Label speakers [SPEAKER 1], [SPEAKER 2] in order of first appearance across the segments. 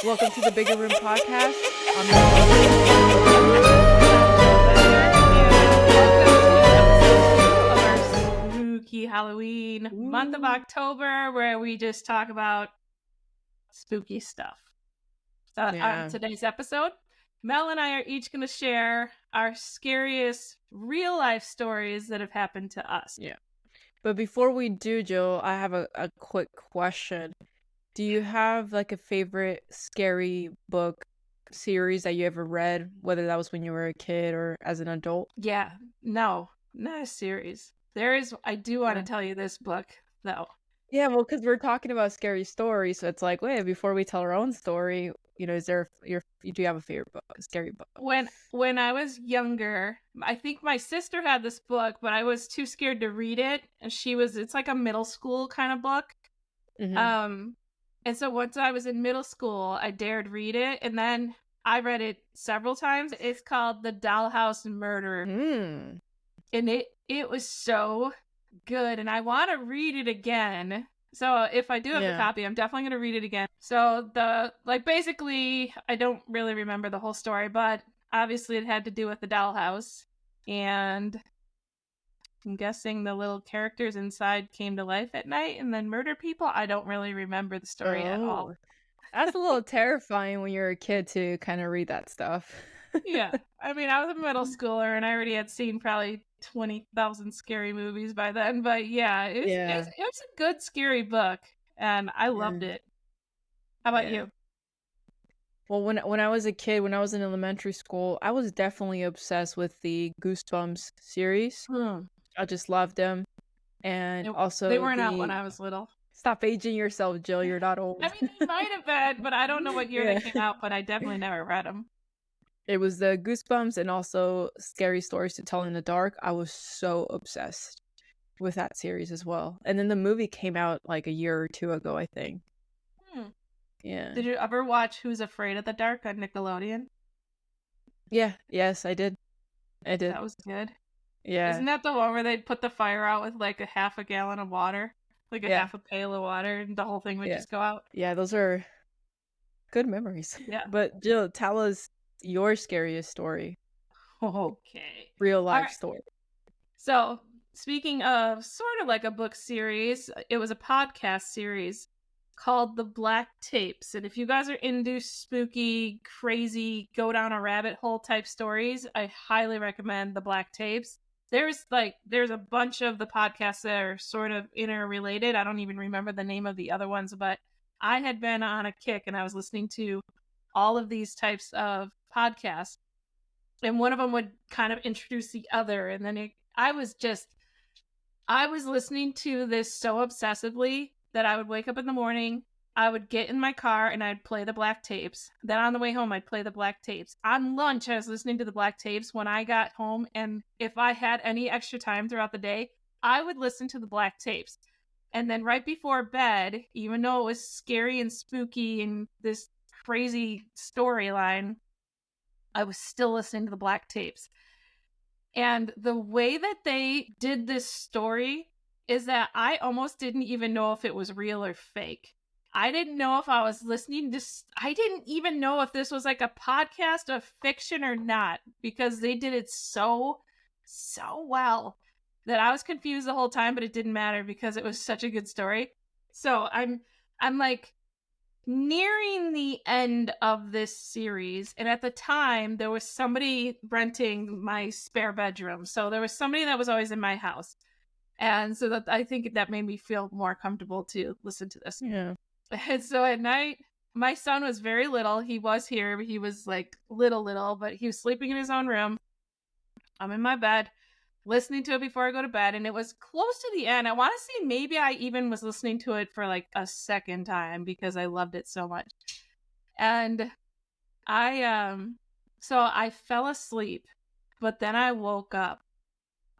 [SPEAKER 1] Welcome to the Bigger Room podcast. I'm your host.
[SPEAKER 2] Welcome to episode 2 of our spooky Halloween month of October, where we just talk about spooky stuff. So on today's episode, Mel and I are each going to share our scariest real life stories that have happened to us.
[SPEAKER 1] Yeah. But before we do, Jill, I have a quick question. Do you have like a favorite scary book series that you ever read, whether that was when you were a kid or as an adult?
[SPEAKER 2] Yeah, no, not a series. I do want to tell you this book, though.
[SPEAKER 1] Yeah, well, because we're talking about scary stories, so it's like, wait, before we tell our own story, do you have a favorite book, a scary book?
[SPEAKER 2] When I was younger, I think my sister had this book, but I was too scared to read it, and it's like a middle school kind of book.
[SPEAKER 1] Mm-hmm.
[SPEAKER 2] And so once I was in middle school, I dared read it, and then I read it several times. It's called The Dollhouse Murder.
[SPEAKER 1] Mm.
[SPEAKER 2] And it was so good, and I want to read it again. So if I do have the copy, I'm definitely going to read it again. So basically, I don't really remember the whole story, but obviously it had to do with the dollhouse, and I'm guessing the little characters inside came to life at night and then murdered people. I don't really remember the story at all.
[SPEAKER 1] That's a little terrifying when you're a kid to kind of read that stuff.
[SPEAKER 2] Yeah. I mean, I was a middle schooler and I already had seen probably 20,000 scary movies by then. But yeah, it was a good scary book and I loved it. How about you?
[SPEAKER 1] Well, when I was a kid, when I was in elementary school, I was definitely obsessed with the Goosebumps series. I just loved them. And also
[SPEAKER 2] they weren't out when I was little.
[SPEAKER 1] Stop aging yourself, Jill. You're not old.
[SPEAKER 2] I mean, they might have been, but I don't know what year they came out, but I definitely never read them.
[SPEAKER 1] It was the Goosebumps and also Scary Stories to Tell in the Dark. I was so obsessed with that series as well. And then the movie came out like a year or two ago, I think. Yeah.
[SPEAKER 2] Did you ever watch Who's Afraid of the Dark on Nickelodeon?
[SPEAKER 1] Yeah. Yes, I did.
[SPEAKER 2] That was good.
[SPEAKER 1] Yeah.
[SPEAKER 2] Isn't that the one where they'd put the fire out with like a half a gallon of water? Like a half a pail of water, and the whole thing would just go out?
[SPEAKER 1] Yeah, those are good memories.
[SPEAKER 2] Yeah.
[SPEAKER 1] But Jill, tell us your scariest story.
[SPEAKER 2] Okay.
[SPEAKER 1] Real life story.
[SPEAKER 2] So, speaking of sort of like a book series, it was a podcast series called The Black Tapes. And if you guys are into spooky, crazy, go down a rabbit hole type stories, I highly recommend The Black Tapes. There's a bunch of the podcasts that are sort of interrelated. I don't even remember the name of the other ones, but I had been on a kick and I was listening to all of these types of podcasts. And one of them would kind of introduce the other. And then I was listening to this so obsessively that I would wake up in the morning, I would get in my car and I'd play the Black Tapes. Then on the way home, I'd play the Black Tapes. On lunch, I was listening to the Black Tapes when I got home. And if I had any extra time throughout the day, I would listen to the Black Tapes. And then right before bed, even though it was scary and spooky and this crazy storyline, I was still listening to the Black Tapes. And the way that they did this story is that I almost didn't even know if it was real or fake. I didn't know if I was listening to... I didn't even know if this was like a podcast of fiction or not, because they did it so well that I was confused the whole time, but it didn't matter because it was such a good story. So I'm like nearing the end of this series, and at the time there was somebody renting my spare bedroom, so there was somebody that was always in my house, and so that I think that made me feel more comfortable to listen to this. And so at night, my son was very little. He was here, but he was like little, but he was sleeping in his own room. I'm in my bed listening to it before I go to bed, and it was close to the end. I want to say maybe I even was listening to it for like a second time because I loved it so much. And so I fell asleep, but then I woke up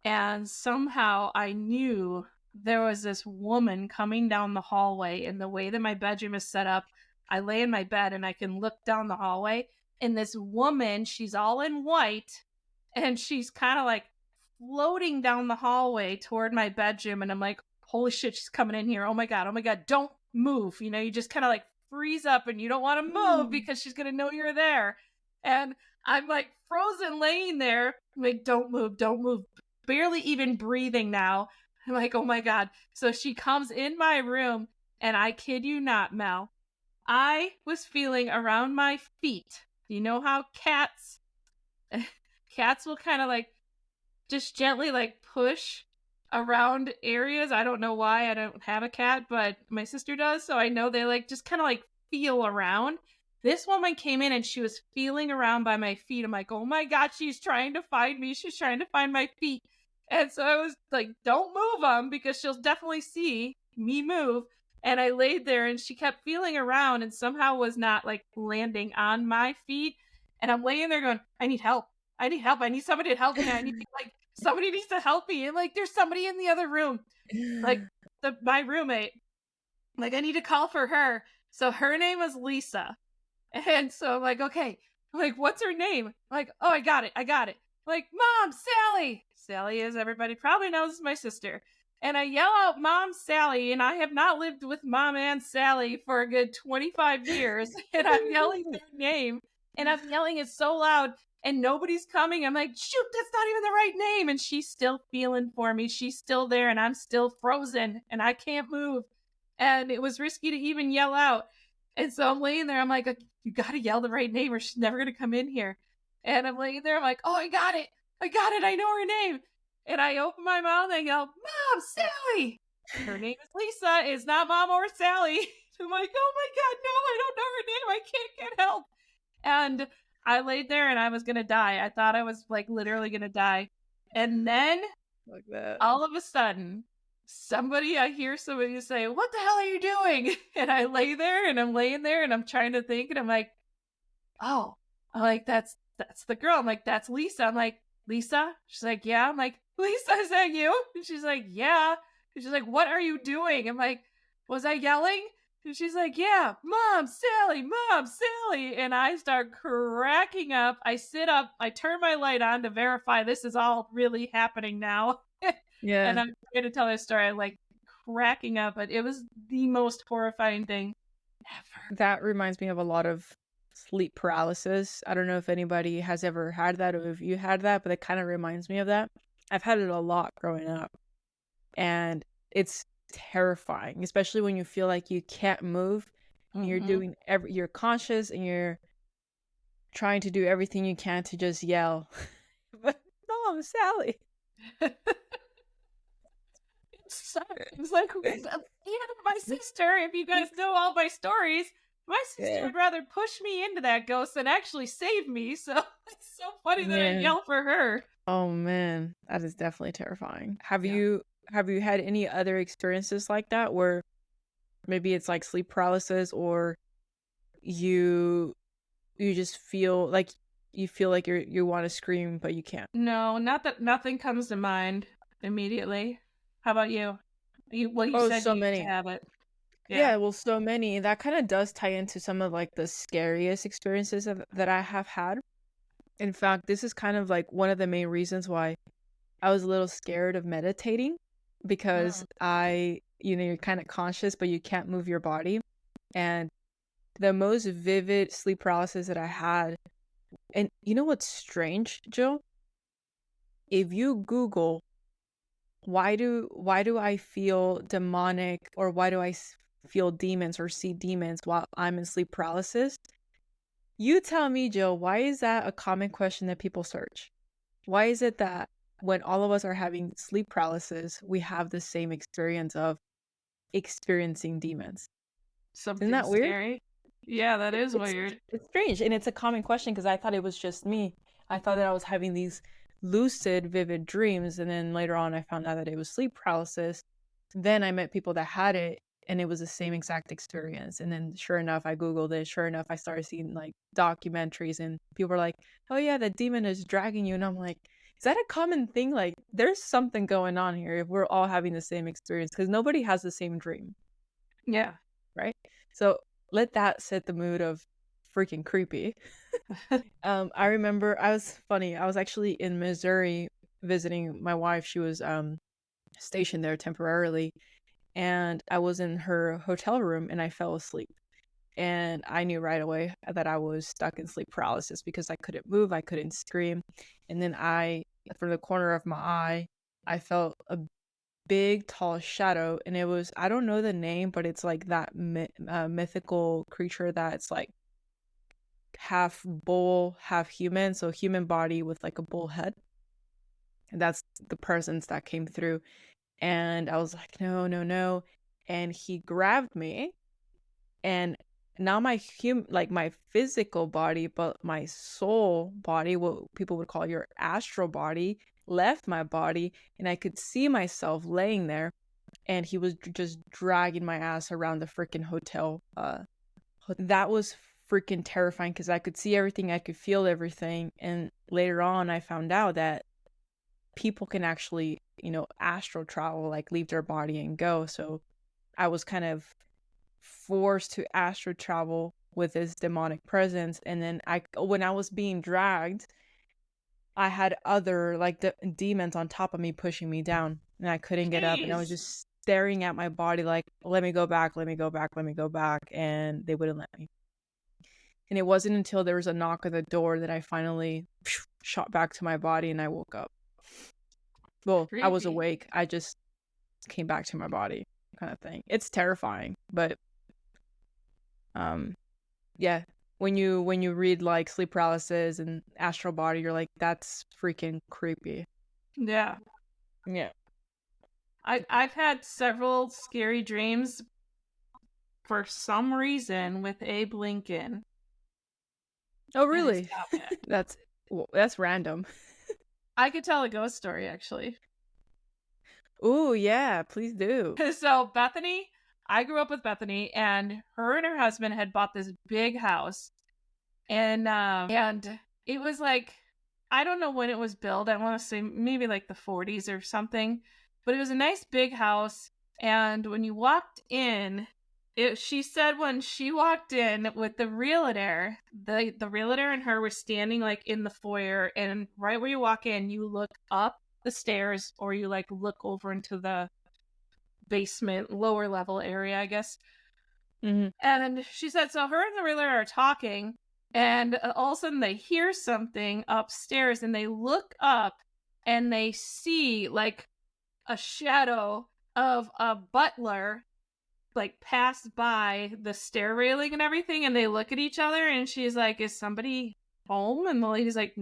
[SPEAKER 2] and somehow I knew there was this woman coming down the hallway, and the way that my bedroom is set up, I lay in my bed and I can look down the hallway, and this woman, she's all in white, and she's kind of like floating down the hallway toward my bedroom, and I'm like, holy shit, she's coming in here. Oh my god, don't move. You know, you just kind of like freeze up and you don't want to move because she's going to know you're there. And I'm like frozen laying there. I'm like, don't move. Barely even breathing now. I'm like, oh my God. So she comes in my room and I kid you not, Mel, I was feeling around my feet. You know how cats will kind of like just gently like push around areas. I don't know why. I don't have a cat, but my sister does. So I know they like just kind of like feel around. This woman came in and she was feeling around by my feet. I'm like, oh my God, she's trying to find me. She's trying to find my feet. And so I was like, don't move them because she'll definitely see me move. And I laid there and she kept feeling around and somehow was not like landing on my feet. And I'm laying there going, I need help. I need somebody to help me. I need to, like, somebody needs to help me. And like, there's somebody in the other room, like my roommate. Like, I need to call for her. So her name was Lisa. And so I'm like, okay. I'm like, what's her name? I'm like, oh, I got it. I'm like, Mom, Sally. Sally, as everybody probably knows, is my sister. And I yell out, Mom, Sally. And I have not lived with Mom and Sally for a good 25 years. And I'm yelling their name. And I'm yelling it so loud. And nobody's coming. I'm like, shoot, that's not even the right name. And she's still feeling for me. She's still there. And I'm still frozen. And I can't move. And it was risky to even yell out. And so I'm laying there. I'm like, you got to yell the right name or she's never going to come in here. And I'm laying there. I'm like, oh, I got it. I know her name. And I open my mouth and I yell, Mom, Sally. Her name is Lisa. It's not Mom or Sally. I'm like, oh my God, no, I don't know her name. I can't get help. And I laid there and I was going to die. I thought I was like literally going to die. And then
[SPEAKER 1] like that.
[SPEAKER 2] All of a sudden, I hear somebody say, what the hell are you doing? And I lay there and I'm laying there and I'm trying to think and I'm like, oh, I'm like, that's the girl. I'm like, that's Lisa. I'm like, Lisa? She's like, yeah. I'm like, Lisa, is that you? And she's like, yeah. And she's like, what are you doing? I'm like, was I yelling? And she's like, yeah, Mom, Sally. And I start cracking up. I sit up. I turn my light on to verify this is all really happening now.
[SPEAKER 1] Yeah.
[SPEAKER 2] And I'm trying to tell this story. I'm like cracking up, but it was the most horrifying thing ever.
[SPEAKER 1] That reminds me of a lot of sleep paralysis. I don't know if anybody has ever had that or if you had that, but it kind of reminds me of that. I've had it a lot growing up. And it's terrifying, especially when you feel like you can't move. Mm-hmm. You're doing you're conscious and you're trying to do everything you can to just yell, but Mom, Sally.
[SPEAKER 2] It's like, my sister, if you guys know all my stories, my sister would rather push me into that ghost than actually save me. So it's so funny that I yell for her.
[SPEAKER 1] Oh man, that is definitely terrifying. Have you had any other experiences like that where maybe it's like sleep paralysis or you just feel like you want to scream but you can't?
[SPEAKER 2] No, nothing comes to mind immediately. How about you? You said
[SPEAKER 1] so
[SPEAKER 2] you
[SPEAKER 1] many.
[SPEAKER 2] Used to have it.
[SPEAKER 1] Yeah, well, so many. That kind of does tie into some of like the scariest experiences that I have had. In fact, this is kind of like one of the main reasons why I was a little scared of meditating, because you're kind of conscious, but you can't move your body. And the most vivid sleep paralysis that I had, and you know what's strange, Jill? If you Google, why do I feel demonic, or why do I feel demons or see demons while I'm in sleep paralysis? You tell me, Jill, why is that a common question that people search? Why is it that when all of us are having sleep paralysis, we have the same experience of experiencing demons?
[SPEAKER 2] Something
[SPEAKER 1] Isn't that weird?
[SPEAKER 2] Scary? Yeah, that is weird.
[SPEAKER 1] It's strange, and it's a common question because I thought it was just me. I thought that I was having these lucid, vivid dreams, and then later on I found out that it was sleep paralysis. Then I met people that had it, and it was the same exact experience. And then sure enough, I Googled it. Sure enough, I started seeing like documentaries, and people were like, oh yeah, the demon is dragging you. And I'm like, is that a common thing? Like, there's something going on here if we're all having the same experience, because nobody has the same dream.
[SPEAKER 2] Yeah.
[SPEAKER 1] Right? So let that set the mood of freaking creepy. I remember I was actually in Missouri visiting my wife. She was stationed there temporarily, and I was in her hotel room and I fell asleep. And I knew right away that I was stuck in sleep paralysis because I couldn't move, I couldn't scream. And then from the corner of my eye, I felt a big, tall shadow. And it was, I don't know the name, but it's like that mythical creature that's like half bull, half human. So human body with like a bull head. And that's the presence that came through. And I was like, no, no, no. And he grabbed me. And now my physical body, but my soul body, what people would call your astral body, left my body, and I could see myself laying there, and he was just dragging my ass around the freaking hotel. That was freaking terrifying because I could see everything, I could feel everything, and later on I found out that people can actually, astral travel, like leave their body and go. So I was kind of forced to astral travel with this demonic presence. And then when I was being dragged, I had other like demons on top of me pushing me down, and I couldn't get up, and I was just staring at my body like, let me go back, let me go back, let me go back, and they wouldn't let me. And it wasn't until there was a knock on the door that I finally shot back to my body and I woke up. Well, I was awake, I just came back to my body, kind of thing. It's terrifying, but yeah, when you read like sleep paralysis and astral body, you're like, that's freaking creepy.
[SPEAKER 2] Yeah. I've had several scary dreams for some reason with Abe Lincoln.
[SPEAKER 1] Oh, really? That's random.
[SPEAKER 2] I could tell a ghost story, actually.
[SPEAKER 1] Ooh, yeah, please do.
[SPEAKER 2] So Bethany, I grew up with Bethany, and her husband had bought this big house, and it was like, I don't know when it was built. I want to say maybe like the 40s or something, but it was a nice big house. And when you walked in, she said when she walked in with the realtor, the realtor and her were standing like in the foyer, and right where you walk in, you look up the stairs, or you like look over into the basement, lower level area, I guess.
[SPEAKER 1] Mm-hmm.
[SPEAKER 2] And she said, so her and the realtor are talking, and all of a sudden they hear something upstairs, and they look up, and they see like a shadow of a butler like pass by the stair railing and everything, and they look at each other, and she's like, is somebody home? And the lady's like,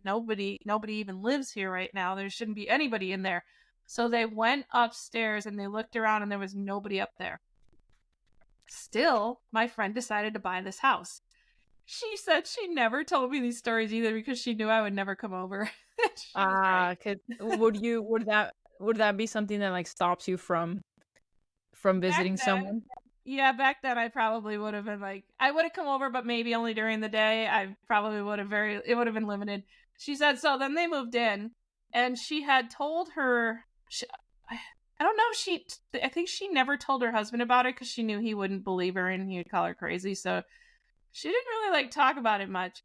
[SPEAKER 2] nobody even lives here right now, there shouldn't be anybody in there. So they went upstairs and they looked around, and there was nobody up there. Still, my friend decided to buy this house. She said she never told me these stories either because she knew I would never come over.
[SPEAKER 1] Would that be something that like stops you from visiting someone?
[SPEAKER 2] Yeah, back then I probably would have been like, I would have come over, but maybe only during the day. I probably would have it would have been limited. She said, so then they moved in, and she had told her, I don't know, I think she never told her husband about it because she knew he wouldn't believe her and he would call her crazy. So she didn't really like talk about it much.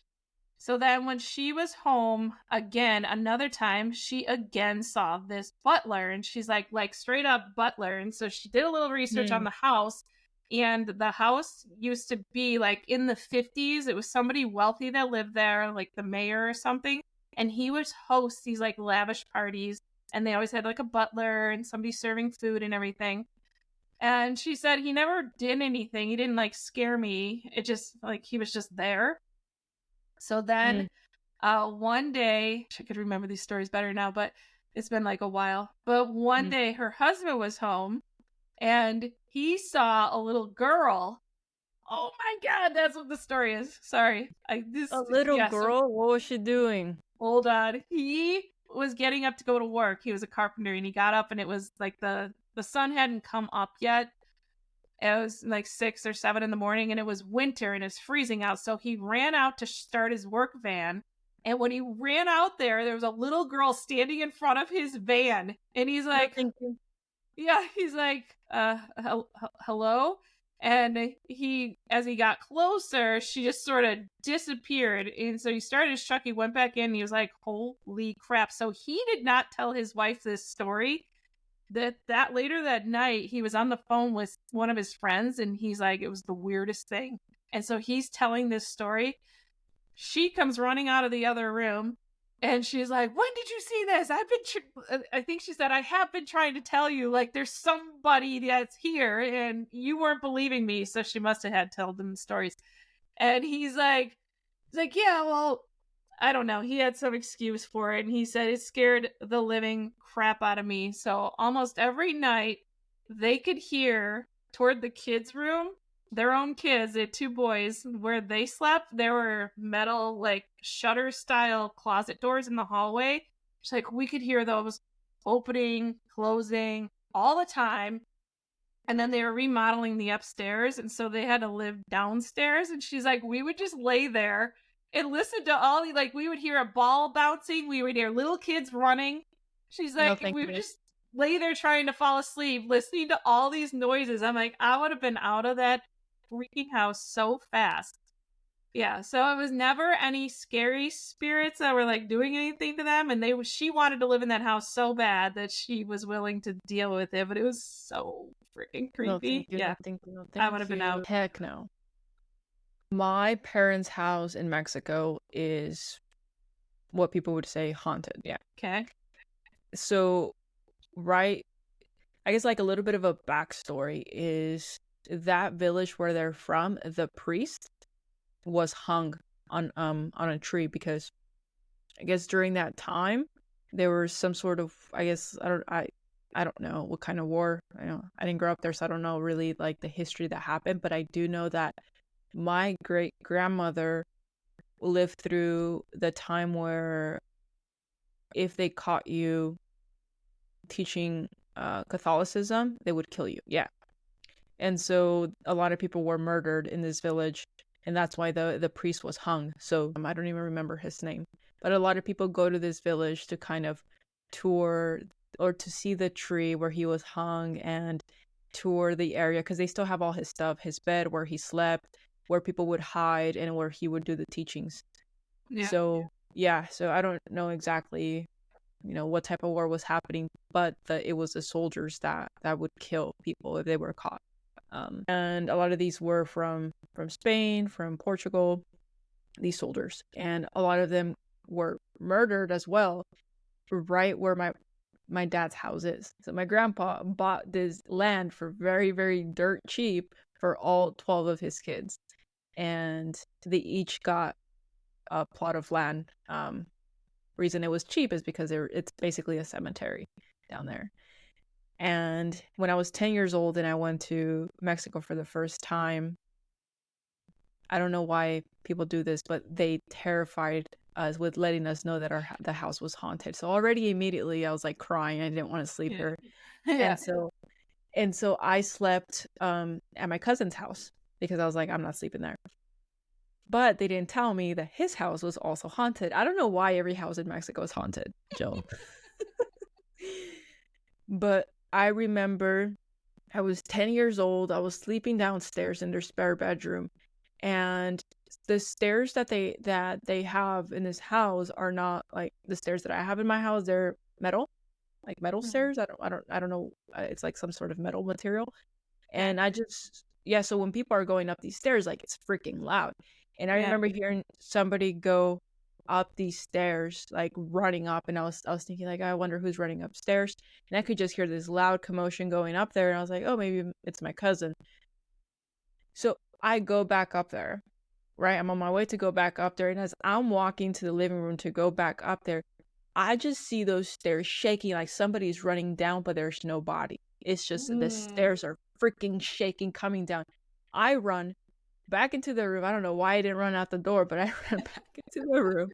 [SPEAKER 2] So then when she was home again, another time, she again saw this butler, and she's like straight up butler. And so she did a little research on the house, and the house used to be like in the 50s. It was somebody wealthy that lived there, like the mayor or something. And he would host these like lavish parties, and they always had like a butler and somebody serving food and everything. And she said he never did anything. He didn't like scare me. It just like he was just there. So then one day, I could remember these stories better now, but it's been like a while. But one day her husband was home, and he saw a little girl. Oh my God, that's what the story is. Sorry. A little
[SPEAKER 1] girl? What was she doing?
[SPEAKER 2] Hold on. He was getting up to go to work. He was a carpenter, and he got up, and it was like the sun hadn't come up yet. It was like 6 or 7 in the morning, and it was winter, and it's freezing out. So he ran out to start his work van. And when he ran out there was a little girl standing in front of his van. And he's like, yeah, he's like, hello? And as he got closer, she just sort of disappeared. And so he started his truck, he went back in, and he was like, holy crap. So he did not tell his wife this story. that later that night, he was on the phone with one of his friends, and he's like, it was the weirdest thing. And so he's telling this story. She comes running out of the other room, and she's like, when did you see this? I think she said, I have been trying to tell you, like, there's somebody that's here, and you weren't believing me. So she must have had told them stories. And he's like, yeah, well, I don't know. He had some excuse for it, and he said it scared the living crap out of me. So almost every night, they could hear toward the kids' room, their own kids, they had two boys, where they slept, there were metal, like, shutter-style closet doors in the hallway. It's like, we could hear those opening, closing all the time. And then they were remodeling the upstairs, and so they had to live downstairs. And she's like, we would just lay there and listen to all the, like, we would hear a ball bouncing, we would hear little kids running. She's like, we would just lay there trying to fall asleep, listening to all these noises. I'm like, I would have been out of that freaking house so fast. Yeah, so it was never any scary spirits that were like doing anything to them, and she wanted to live in that house so bad that she was willing to deal with it, but it was so freaking creepy.
[SPEAKER 1] No, thank you,
[SPEAKER 2] yeah,
[SPEAKER 1] no, thank you, no, thank
[SPEAKER 2] I would have been out.
[SPEAKER 1] Heck no. My parents' house in Mexico is what people would say haunted. Yeah.
[SPEAKER 2] Okay.
[SPEAKER 1] So, right, I guess like a little bit of a backstory is that village where they're from, the priest was hung on a tree because I guess during that time there was some sort of, I guess I don't know what kind of war. I didn't grow up there, so I don't know really like the history that happened, but I do know that my great grandmother lived through the time where if they caught you teaching Catholicism, they would kill you. Yeah. And so a lot of people were murdered in this village, and that's why the priest was hung. So I don't even remember his name. But a lot of people go to this village to kind of tour or to see the tree where he was hung and tour the area because they still have all his stuff, his bed where he slept, where people would hide, and where he would do the teachings.
[SPEAKER 2] Yeah.
[SPEAKER 1] So I don't know exactly what type of war was happening, but it was the soldiers that would kill people if they were caught. And a lot of these were from Spain, from Portugal, these soldiers. And a lot of them were murdered as well, right where my dad's house is. So my grandpa bought this land for very, very dirt cheap for all 12 of his kids. And they each got a plot of land. Reason it was cheap is because it's basically a cemetery down there. And when I was 10 years old and I went to Mexico for the first time, I don't know why people do this, but they terrified us with letting us know that the house was haunted. So already immediately I was like crying. I didn't want to sleep here. Yeah. And so I slept at my cousin's house because I was like, I'm not sleeping there. But they didn't tell me that his house was also haunted. I don't know why every house in Mexico is haunted, Joe. But I remember I was 10 years old. I was sleeping downstairs in their spare bedroom. And the stairs that they have in this house are not like the stairs that I have in my house. They're metal, like metal stairs. I don't know. It's like some sort of metal material. And so when people are going up these stairs, like it's freaking loud. And I remember hearing somebody go up these stairs, like running up, and I was thinking like, I wonder who's running upstairs. And I could just hear this loud commotion going up there, and I was like, oh, maybe it's my cousin. So I go back up there, right? I'm on my way to go back up there, and as I'm walking to the living room to go back up there, I just see those stairs shaking like somebody's running down, but there's no body. It's just the stairs are freaking shaking coming down. I run back into the room. I don't know why I didn't run out the door, but I ran back into the room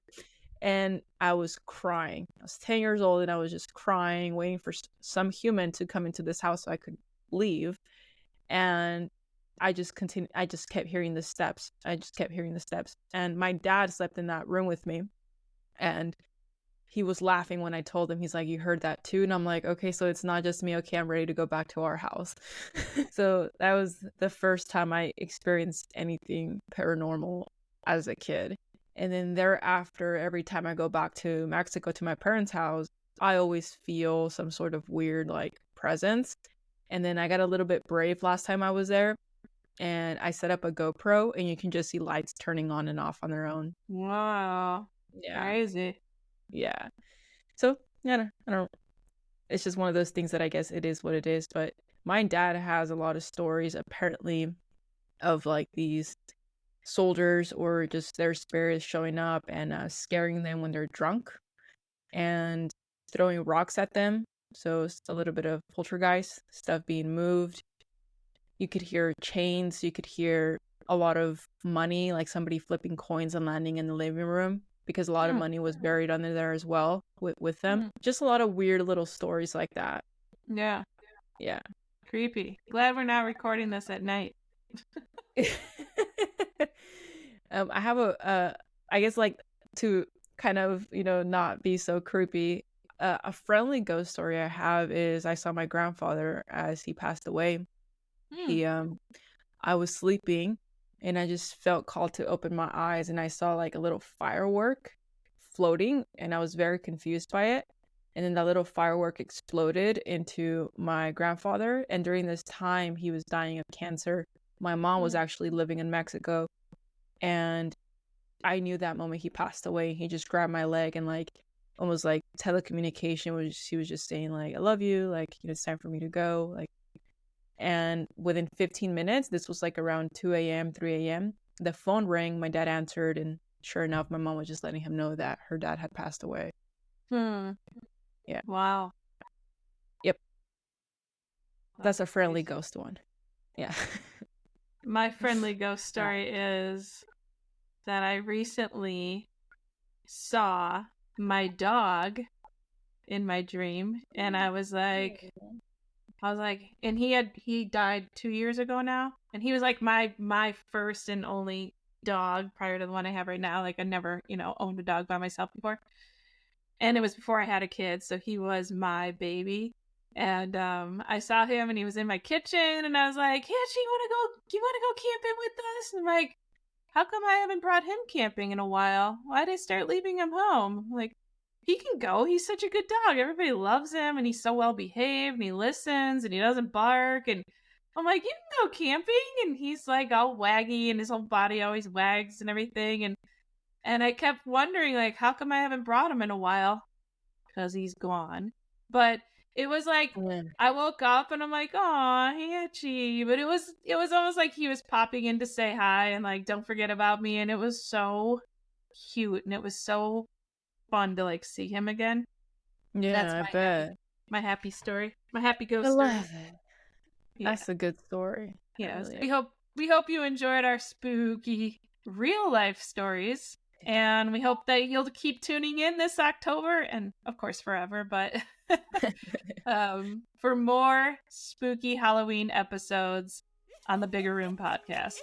[SPEAKER 1] and I was crying. I was 10 years old and I was just crying, waiting for some human to come into this house so I could leave. And I just continued. I just kept hearing the steps. And my dad slept in that room with me. And he was laughing when I told him. He's like, you heard that too? And I'm like, okay, so it's not just me. Okay, I'm ready to go back to our house. So that was the first time I experienced anything paranormal as a kid. And then thereafter, every time I go back to Mexico to my parents' house, I always feel some sort of weird like presence. And then I got a little bit brave last time I was there, and I set up a GoPro, and you can just see lights turning on and off on their own.
[SPEAKER 2] Wow.
[SPEAKER 1] Yeah.
[SPEAKER 2] Crazy.
[SPEAKER 1] Yeah. So, yeah, I don't it's just one of those things that I guess it is what it is. But my dad has a lot of stories, apparently, of like these soldiers or just their spirits showing up and scaring them when they're drunk and throwing rocks at them. So it's a little bit of poltergeist stuff being moved. You could hear chains. You could hear a lot of money, like somebody flipping coins and landing in the living room because a lot of money was buried under there as well with them. Just a lot of weird little stories like that.
[SPEAKER 2] Yeah.
[SPEAKER 1] Yeah.
[SPEAKER 2] Creepy. Glad we're not recording this at night.
[SPEAKER 1] I have I guess like to kind of, not be so creepy. A friendly ghost story I have is I saw my grandfather as he passed away. I was sleeping and I just felt called to open my eyes and I saw like a little firework floating and I was very confused by it. And then that little firework exploded into my grandfather. And during this time, he was dying of cancer. My mom was actually living in Mexico. And I knew that moment he passed away. He just grabbed my leg and like almost like telecommunication he was just saying like, I love you. Like, it's time for me to go. Like, and within 15 minutes, this was like around 2 a.m., 3 a.m., the phone rang. My dad answered. And sure enough, my mom was just letting him know that her dad had passed away. Yeah.
[SPEAKER 2] Wow.
[SPEAKER 1] Yep. That's a friendly ghost one. Yeah.
[SPEAKER 2] My friendly ghost story is that I recently saw my dog in my dream, and I was like, and he died 2 years ago now, and he was like my first and only dog prior to the one I have right now. Like I never, owned a dog by myself before. And it was before I had a kid, so he was my baby. And I saw him, and he was in my kitchen, and I was like, "Hey, you wanna go camping with us?" And I'm like, "How come I haven't brought him camping in a while? Why'd I start leaving him home? Like, he can go. He's such a good dog. Everybody loves him, and he's so well behaved, and he listens, and he doesn't bark." And I'm like, "You can go camping," and he's like all waggy, and his whole body always wags and everything, and I kept wondering, like, how come I haven't brought him in a while? Because he's gone. But it was like, I woke up and I'm like, "Aw, Hitchy." But it was almost like he was popping in to say hi and like, "Don't forget about me." And it was so cute. And it was so fun to like see him again.
[SPEAKER 1] Yeah,
[SPEAKER 2] That's
[SPEAKER 1] I bet.
[SPEAKER 2] my happy story. My happy ghost
[SPEAKER 1] I
[SPEAKER 2] story.
[SPEAKER 1] love it. Yeah. That's a good story.
[SPEAKER 2] Yeah. We hope you enjoyed our spooky real life stories. And we hope that you'll keep tuning in this October and, of course, forever. But for more spooky Halloween episodes on the Bigger Room podcast.